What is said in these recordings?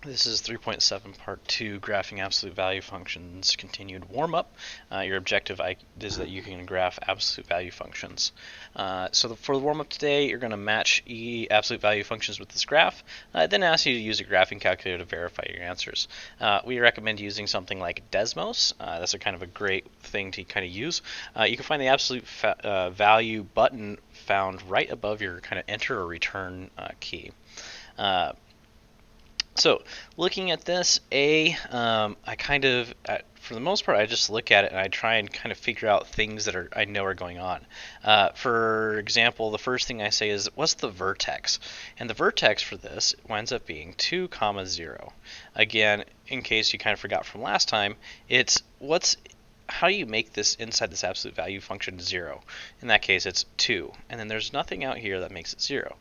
This is 3.7 part 2, graphing absolute value functions, continued warm-up. Your objective is that you can graph absolute value functions. For the warm-up today, you're going to match absolute value functions with this graph, then ask you to use a graphing calculator to verify your answers. We recommend using something like Desmos. That's a kind of a great thing to kind of use. You can find the absolute value button found right above your kind of enter or return key. So looking at this, for the most part, I just look at it and I try and kind of figure out things that I know are going on. For example, the first thing I say is, what's the vertex? And the vertex for this winds up being 2, 0. Again, in case you kind of forgot from last time, how do you make this inside this absolute value function 0? In that case, it's 2. And then there's nothing out here that makes it 0.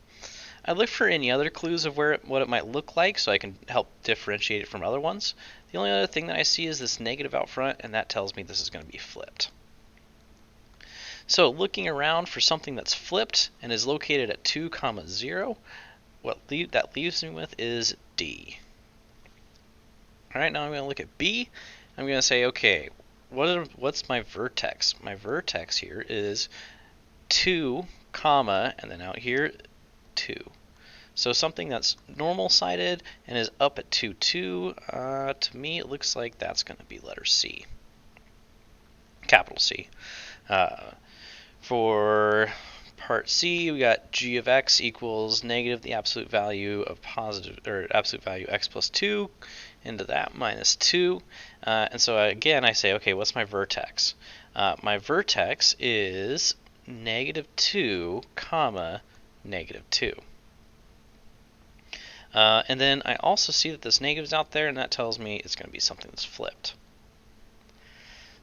I look for any other clues of what it might look like so I can help differentiate it from other ones. The only other thing that I see is this negative out front, and that tells me this is going to be flipped. So looking around for something that's flipped and is located at 2, 0, what that leaves me with is D. Alright, now I'm going to look at B. I'm going to say, okay, what's my vertex? My vertex here is 2, and then out here, 2. So something that's normal-sided and is up at 2, 2, to me it looks like that's going to be letter C, capital C. For part C, we got g of x equals negative the absolute value of absolute value x plus 2 into that minus 2. And so again, I say, okay, what's my vertex? My vertex is negative 2, negative 2. And then I also see that this negative is out there, and that tells me it's going to be something that's flipped.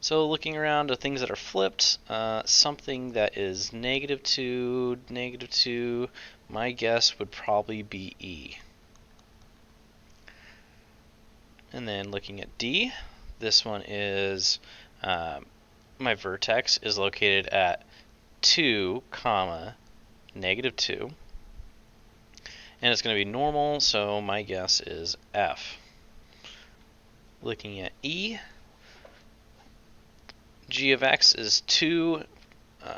So looking around to things that are flipped, something that is negative 2, my guess would probably be E. And then looking at D, this one is, my vertex is located at 2, negative 2. And it's going to be normal, so my guess is F. Looking at E, g of x is 2,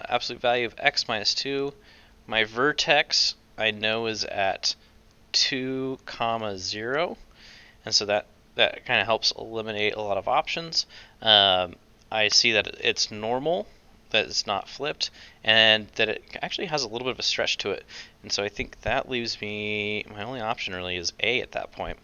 absolute value of x minus 2. My vertex I know is at 2, 0, and so that kind of helps eliminate a lot of options. I see that it's normal, that it's not flipped, and that it actually has a little bit of a stretch to it. And so I think that leaves me, my only option really is A at that point.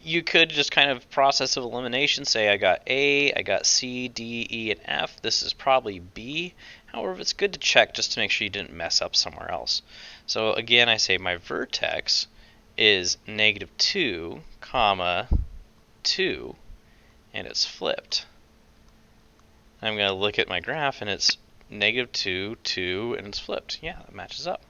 You could just kind of process of elimination say I got A, I got C, D, E, and F. This is probably B. However, it's good to check just to make sure you didn't mess up somewhere else. So again, I say my vertex is negative 2, 2, and it's flipped. I'm going to look at my graph and it's negative 2, 2, and it's flipped. Yeah, that matches up.